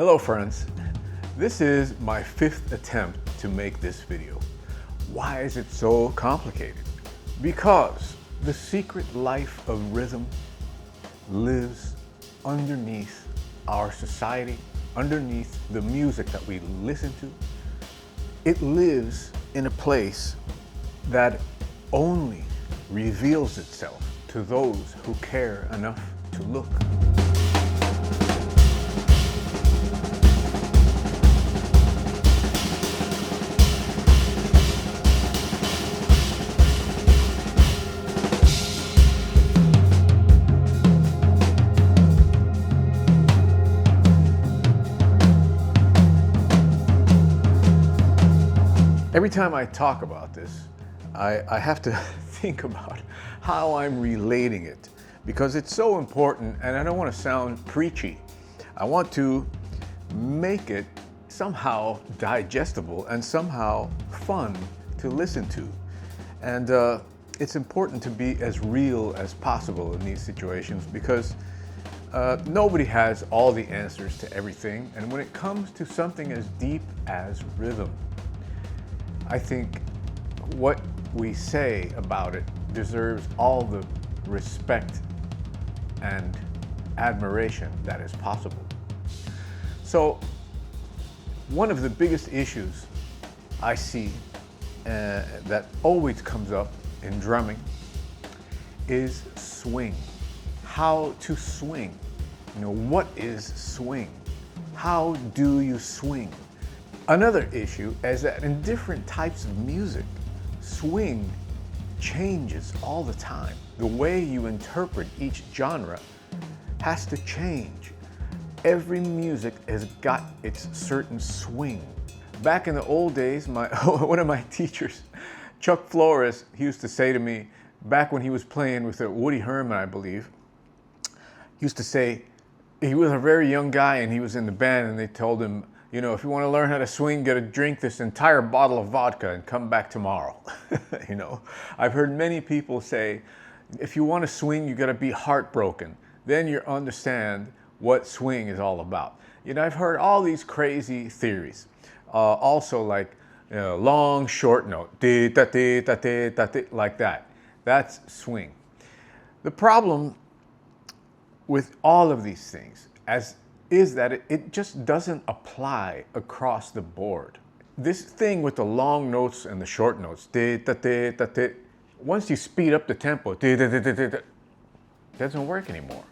Hello friends, this is my 5th attempt to make this video. Why is it so complicated? Because the secret life of rhythm lives underneath our society, underneath the music that we listen to. It lives in a place that only reveals itself to those who care enough to look. Every time I talk about this, I have to think about how I'm relating it, because it's so important and I don't want to sound preachy. I want to make it somehow digestible and somehow fun to listen to. And it's important to be as real as possible in these situations, because nobody has all the answers to everything. And when it comes to something as deep as rhythm, I think what we say about it deserves all the respect and admiration that is possible. So, one of the biggest issues I see that always comes up in drumming is swing. How to swing. You know, what is swing? How do you swing? Another issue is that in different types of music, swing changes all the time. The way you interpret each genre has to change. Every music has got its certain swing. Back in the old days, one of my teachers, Chuck Flores, he used to say to me, back when he was playing with Woody Herman, I believe, he used to say, he was a very young guy and he was in the band, and they told him, you know, if you want to learn how to swing, get to drink this entire bottle of vodka and come back tomorrow. You know, I've heard many people say, if you want to swing, you got to be heartbroken. Then you understand what swing is all about. You know, I've heard all these crazy theories. Also, like, you know, long, short note, like that. That's swing. The problem with all of these things is that it just doesn't apply across the board. This thing with the long notes and the short notes, once you speed up the tempo, doesn't work anymore.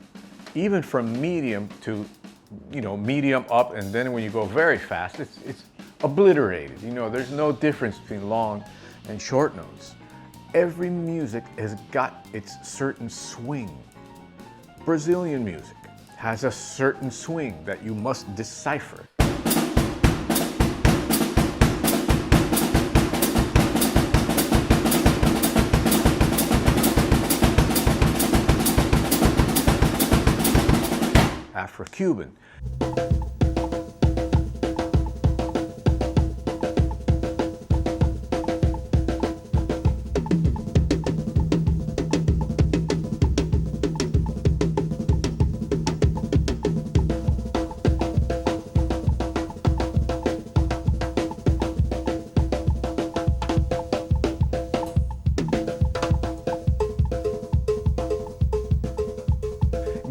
Even from medium to, you know, medium up, and then when you go very fast, it's obliterated. You know, there's no difference between long and short notes. Every music has got its certain swing. Brazilian music has a certain swing that you must decipher. Afro-Cuban.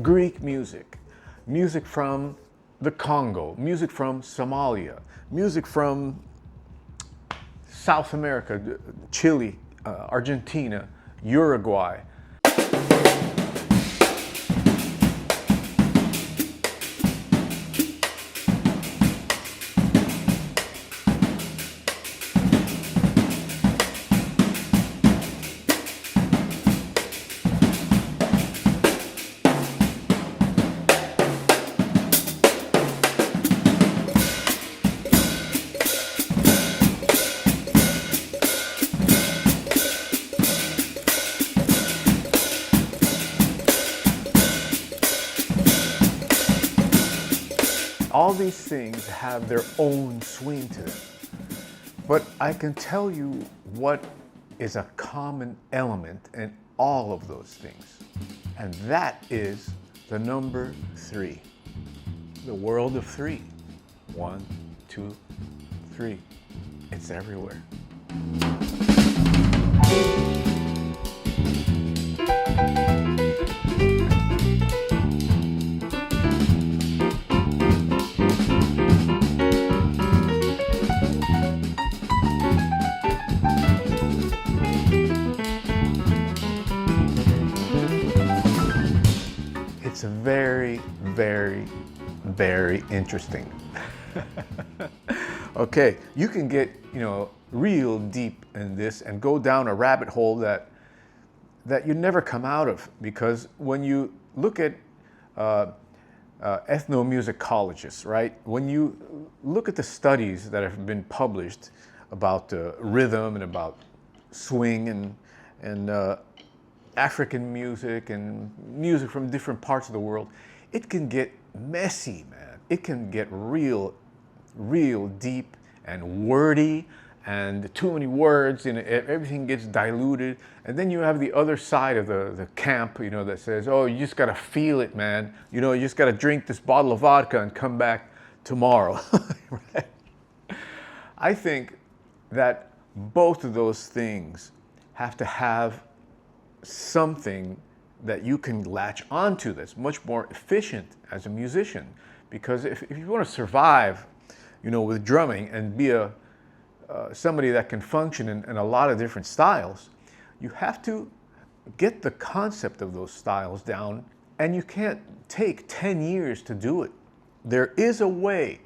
Greek music, music from the Congo, music from Somalia, music from South America, Chile, Argentina, Uruguay. All these things have their own swing to them. But I can tell you what is a common element in all of those things. And that is the number 3, the world of 3. 1, 2, 3. It's everywhere. It's very, very, very interesting. Okay, you can get, real deep in this and go down a rabbit hole that you never come out of, because when you look at ethnomusicologists, right? When you look at the studies that have been published about rhythm and about swing and African music and music from different parts of the world, it can get messy, man. It can get real deep and wordy, and too many words, and everything gets diluted. And then you have the other side of the camp, that says, oh, you just gotta feel it, man. You just gotta drink this bottle of vodka and come back tomorrow. Right? I think that both of those things have to have something that you can latch onto that's much more efficient as a musician. Because if you want to survive, with drumming and be somebody that can function in a lot of different styles, you have to get the concept of those styles down, and you can't take 10 years to do it. There is a way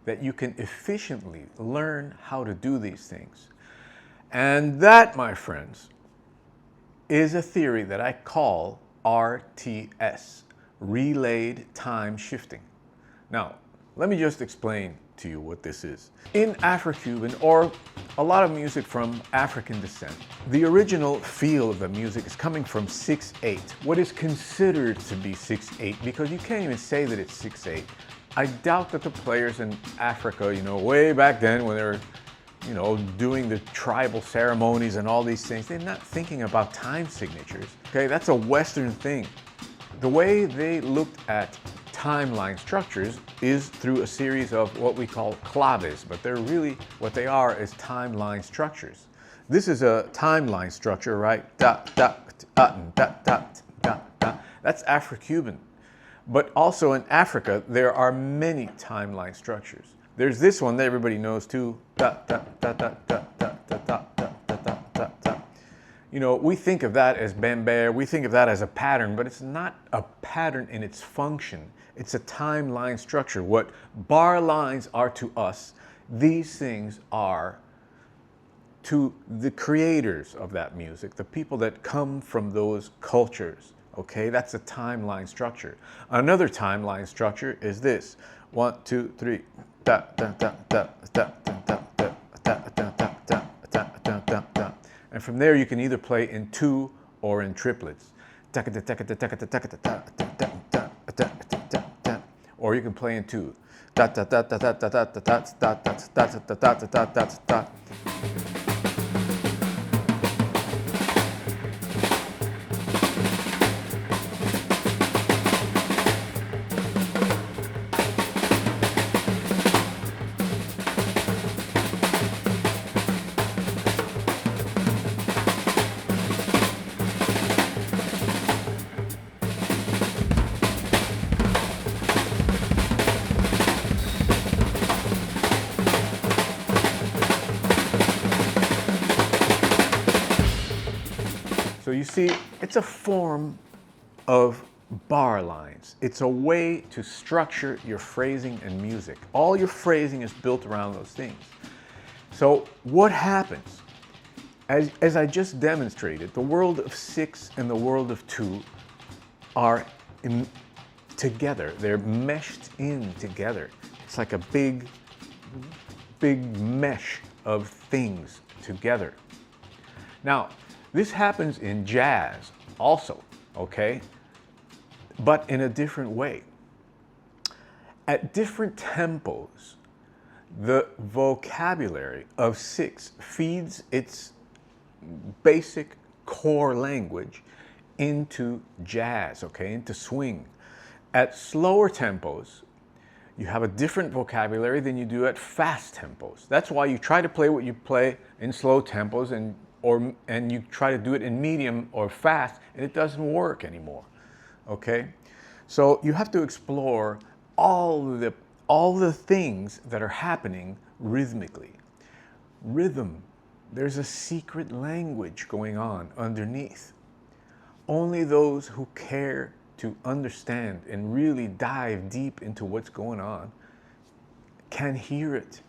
that you can efficiently learn how to do these things. And that, my friends, is a theory that I call RTS, relayed time shifting. Now, let me just explain to you what this is. In Afro-Cuban, or a lot of music from African descent, the original feel of the music is coming from 6/8, what is considered to be 6/8, because you can't even say that it's 6/8. I doubt that the players in Africa, way back then when they were doing the tribal ceremonies and all these things, they're not thinking about time signatures. Okay, that's a Western thing. The way they looked at timeline structures is through a series of what we call claves, but they're really, what they are is timeline structures. This is a timeline structure, right? That's Afro-Cuban. But also in Africa, there are many timeline structures. There's this one that everybody knows too. We think of that as bembe, we think of that as a pattern, but it's not a pattern in its function. It's a timeline structure. What bar lines are to us, these things are to the creators of that music, the people that come from those cultures. Okay, that's a timeline structure. Another timeline structure is this: 1, 2, 3. And from there you can either play in 2 or in triplets. Or you can play in 2. So you see, it's a form of bar lines. It's a way to structure your phrasing and music. All your phrasing is built around those things. So what happens? As I just demonstrated, the world of 6 and the world of 2 are together. They're meshed in together. It's like a big mesh of things together. Now, this happens in jazz also, okay? But in a different way. At different tempos, the vocabulary of 6 feeds its basic core language into jazz, okay, into swing. At slower tempos, You have a different vocabulary than you do at fast tempos. That's why you try to play what you play in slow tempos and you try to do it in medium or fast, and it doesn't work anymore. Okay? So you have to explore all the things that are happening rhythmically. Rhythm, there's a secret language going on underneath. Only those who care to understand and really dive deep into what's going on can hear it.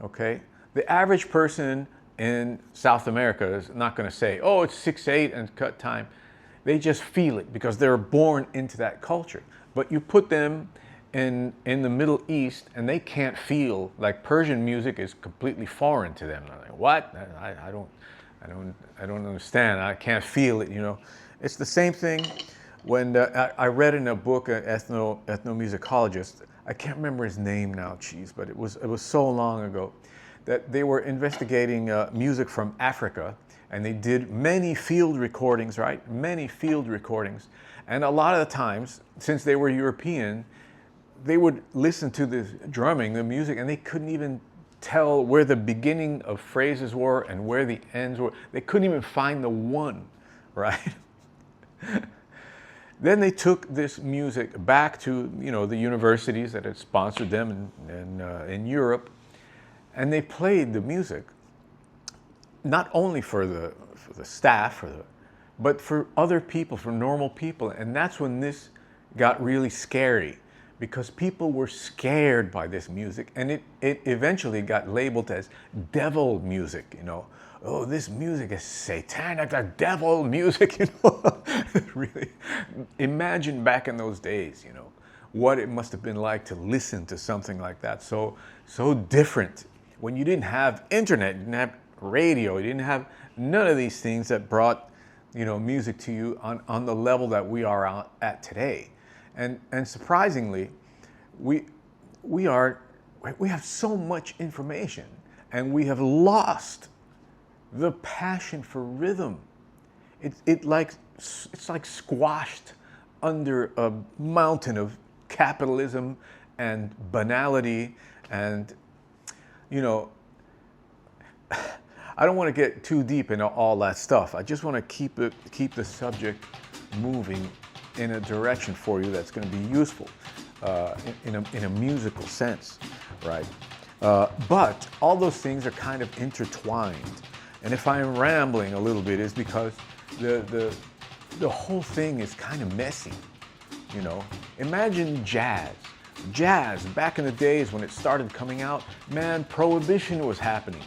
Okay? The average person in South America is not going to say, oh, it's 6/8 and cut time. They just feel it because they're born into that culture. But you put them in the Middle East and they can't feel, like Persian music is completely foreign to them. They're like, what? I don't understand. I can't feel it, you know. It's the same thing when I read in a book, an ethnomusicologist, I can't remember his name now, geez, but it was so long ago, that they were investigating music from Africa, and they did many field recordings, right? Many field recordings. And a lot of the times, since they were European, they would listen to the drumming, the music, and they couldn't even tell where the beginning of phrases were and where the ends were. They couldn't even find the one, right? Then they took this music back to, you know, the universities that had sponsored them in Europe, and they played the music not only for the staff, but for other people, for normal people. And that's when this got really scary, because people were scared by this music, and it eventually got labeled as devil music, you know. Oh, this music is satanic, like devil music, you know. Really, imagine back in those days, you know, what it must have been like to listen to something like that. So different. When you didn't have internet, you didn't have radio, you didn't have none of these things that brought, you know, music to you on the level that we are at today. And surprisingly, we have so much information, and we have lost the passion for rhythm. It's like squashed under a mountain of capitalism and banality, and, you know, I don't want to get too deep into all that stuff. I just want to keep the subject moving in a direction for you that's going to be useful in a musical sense, right? But all those things are kind of intertwined. And if I'm rambling a little bit, it's because the whole thing is kind of messy, you know. Imagine jazz. Jazz, back in the days when it started coming out, man, prohibition was happening.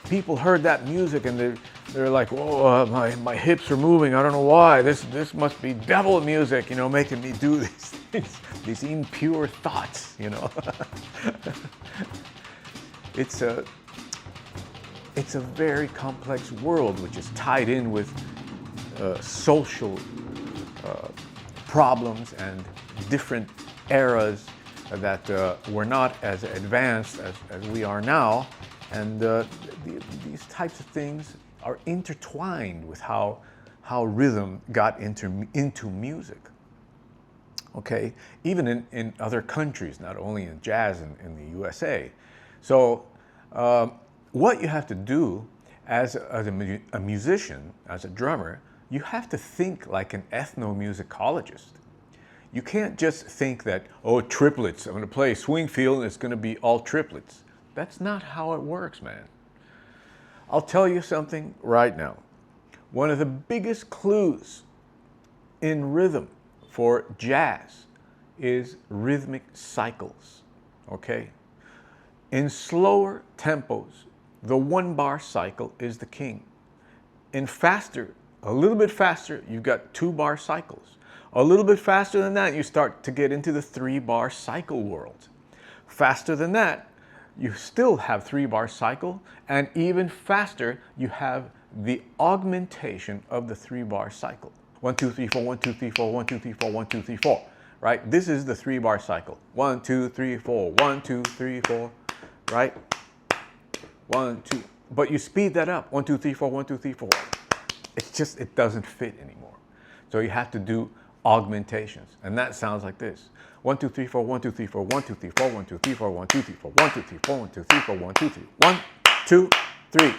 People heard that music and they're like, whoa, my hips are moving. I don't know why. This must be devil music, you know, making me do these things, these impure thoughts, you know. It's a very complex world which is tied in with social problems and different eras that were not as advanced as we are now. And these types of things are intertwined with how rhythm got into music. Okay, even in other countries, not only in jazz in the USA. So what you have to do as a musician, as a drummer, you have to think like an ethnomusicologist. You can't just think that, oh, triplets, I'm going to play swing field and it's going to be all triplets. That's not how it works, man. I'll tell you something right now. One of the biggest clues in rhythm for jazz is rhythmic cycles, okay? In slower tempos, the 1-bar cycle is the king. In faster, a little bit faster, you've got 2-bar cycles. A little bit faster than that, you start to get into the 3-bar cycle world. Faster than that, you still have 3-bar cycle, and even faster, you have the augmentation of the 3-bar cycle. 1, 2, 3, 4, 1, 2, 3, 4, 1, 2, 3, 4, 1, 2, 3, 4. Right? This is the 3-bar cycle. 1, 2, 3, 4, 1, 2, 3, 4. Right? 1, 2. But you speed that up. 1, 2, 3, 4, 1, 2, 3, 4. It's just, it doesn't fit anymore. So you have to do augmentations. And that sounds like this. 1, 2, 3, 4, 1, 2, 3, 4, 1, 2, 3, 4, 1, 2, 3, 4, 1, 2, 3, 4, 1, 2, 3, 4, 1, 2, 3, 4, 1, 2, 3, 1, 2, 3.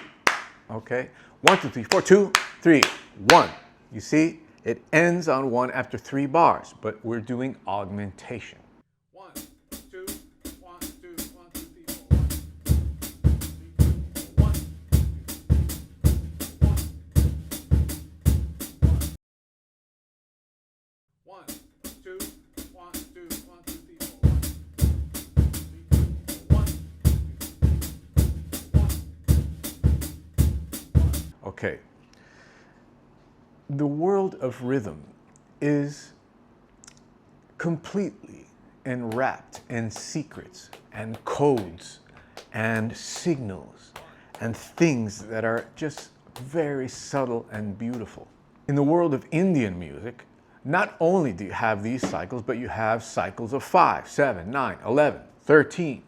Okay? 1, 2, 3, 4, 2, 3, 1. You see, it ends on 1 after 3 bars, but we're doing augmentation. 1, 2, 1, 2, 1, 2, 3, 4, 1, 1, 2, 1, 2, 1, 2, 3, 4, 1. Okay. The world of rhythm is completely enwrapped in secrets and codes and signals and things that are just very subtle and beautiful. In the world of Indian music, not only do you have these cycles, but you have cycles of 5, 7, 9, 11, 13.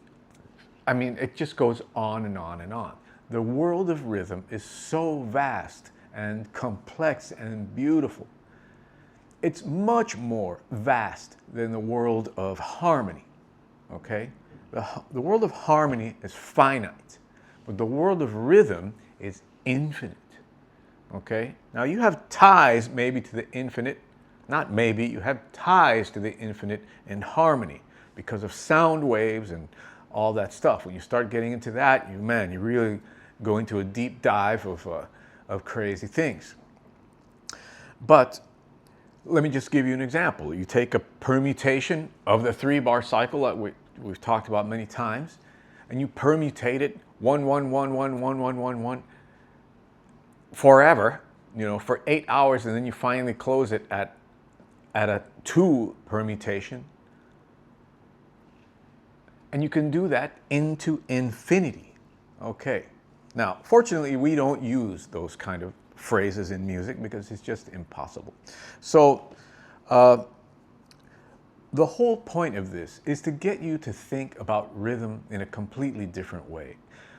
I mean, it just goes on and on and on. The world of rhythm is so vast and complex and beautiful. It's much more vast than the world of harmony, okay? The world of harmony is finite, but the world of rhythm is infinite, okay? Now you have ties maybe to the infinite, not maybe, you have ties to the infinite in harmony because of sound waves and all that stuff. When you start getting into that, you really go into a deep dive of crazy things. But let me just give you an example. You take a permutation of the 3-bar cycle that we've talked about many times, and you permutate it 1, 1, 1, 1, 1, 1, 1, 1 forever, you know, for 8 hours, and then you finally close it at a 2 permutation. And you can do that into infinity. Okay. Now, fortunately, we don't use those kind of phrases in music because it's just impossible. So, the whole point of this is to get you to think about rhythm in a completely different way.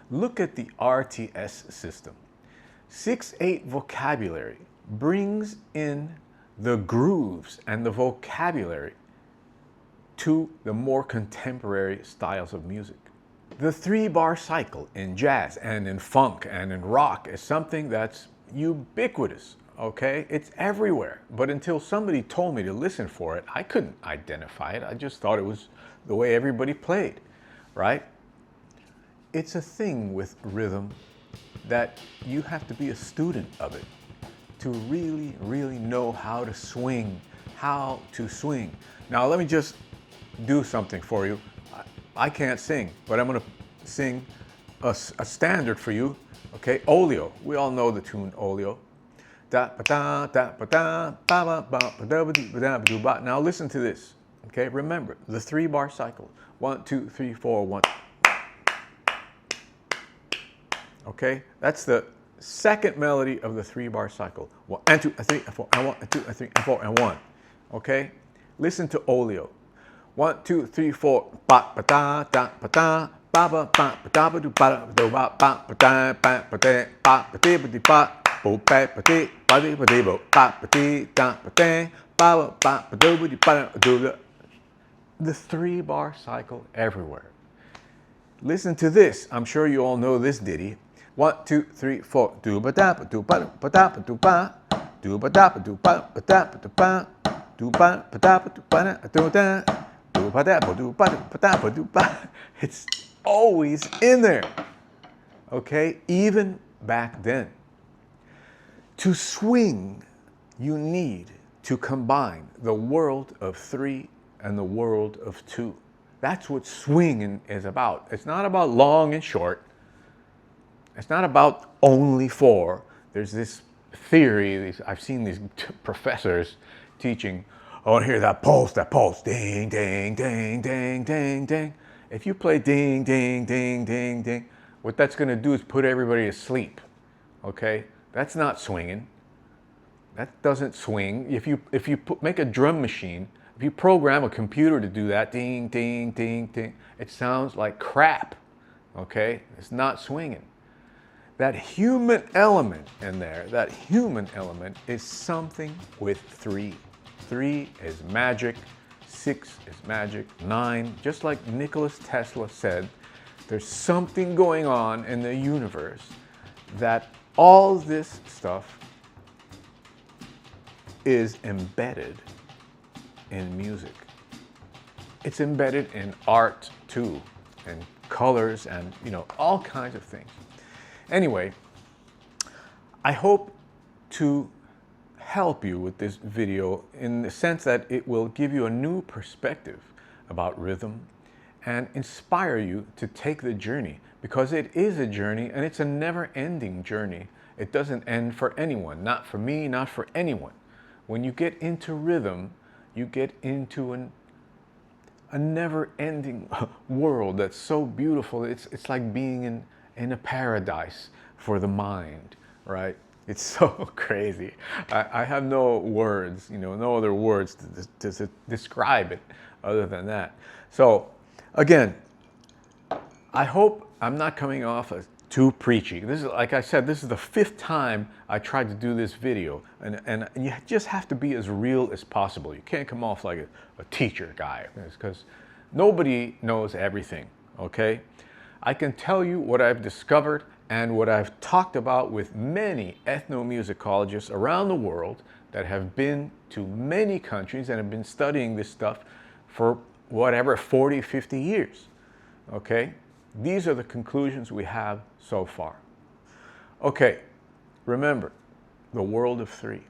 Look at the RTS system. 6/8 vocabulary brings in the grooves and the vocabulary to the more contemporary styles of music. The 3-bar cycle in jazz and in funk and in rock is something that's ubiquitous, okay? It's everywhere. But until somebody told me to listen for it, I couldn't identify it. I just thought it was the way everybody played, right? It's a thing with rhythm that you have to be a student of it to really, really know how to swing, Now, let me just do something for you. I can't sing, but I'm going to sing a standard for you, okay? Olio. We all know the tune Olio. Now listen to this, okay? Remember, the 3-bar cycle. 1, 2, 3, 4, 1. Okay? That's the second melody of the 3-bar cycle. 1 and 2 and 3 and 4 and 1 and 2 and 3 and 4 and 1. Okay? Listen to Olio. 1, 2, 3, 4. Ba ba da da ba da ba ba ba da ba do ba do ba ba ba da ba ba da ba ba di ba di ba bo ba ba di ba di ba di bo ba ba di da ba da ba ba ba do ba di ba do. The 3-bar cycle everywhere. Listen to this. I'm sure you all know this ditty. 1, 2, 3, 4. Do ba da ba do ba ba da ba do ba do ba da ba do ba ba da ba do ba do ba ba da ba do ba do da. It's always in there, okay? Even back then. To swing, you need to combine the world of 3 and the world of 2. That's what swinging is about. It's not about long and short. It's not about only 4. There's this theory, I've seen these professors teaching, I want to hear that pulse, ding, ding, ding, ding, ding, ding. If you play ding, ding, ding, ding, ding, what that's going to do is put everybody to sleep, okay? That's not swinging. That doesn't swing. If you make a drum machine, if you program a computer to do that, ding, ding, ding, ding, it sounds like crap, okay? It's not swinging. That human element in there, that human element is something with 3. 3 is magic, 6 is magic, 9, just like Nikola Tesla said, there's something going on in the universe that all this stuff is embedded in music. It's embedded in art too, and colors and, you know, all kinds of things. Anyway, I hope to help you with this video in the sense that it will give you a new perspective about rhythm and inspire you to take the journey, because it is a journey and it's a never-ending journey. It doesn't end for anyone, not for me, not for anyone. When you get into rhythm, you get into a never-ending world that's so beautiful. It's like being in a paradise for the mind, right? It's so crazy. I have no words, you know, no other words to describe it other than that. So again, I hope I'm not coming off as too preachy. This is, like I said, this is the 5th time I tried to do this video, and you just have to be as real as possible. You can't come off like a teacher guy, because nobody knows everything, okay? I can tell you what I've discovered and what I've talked about with many ethnomusicologists around the world that have been to many countries and have been studying this stuff for whatever, 40, 50 years, okay? These are the conclusions we have so far. Okay, remember, the world of 3.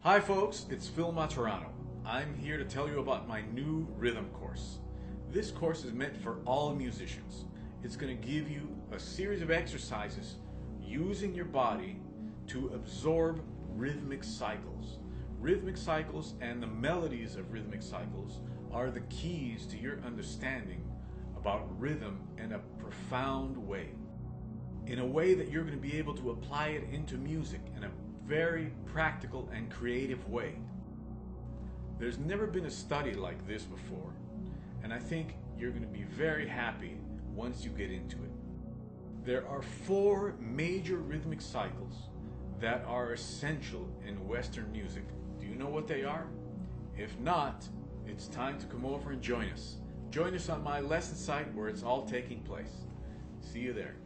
Hi folks, it's Maturano. I'm here to tell you about my new rhythm course. This course is meant for all musicians. It's going to give you a series of exercises using your body to absorb rhythmic cycles. Rhythmic cycles and the melodies of rhythmic cycles are the keys to your understanding about rhythm in a profound way. In a way that you're going to be able to apply it into music in a very practical and creative way. There's never been a study like this before, and I think you're going to be very happy once you get into it. There are 4 major rhythmic cycles that are essential in Western music. Do you know what they are? If not, it's time to come over and join us. Join us on my lesson site where it's all taking place. See you there.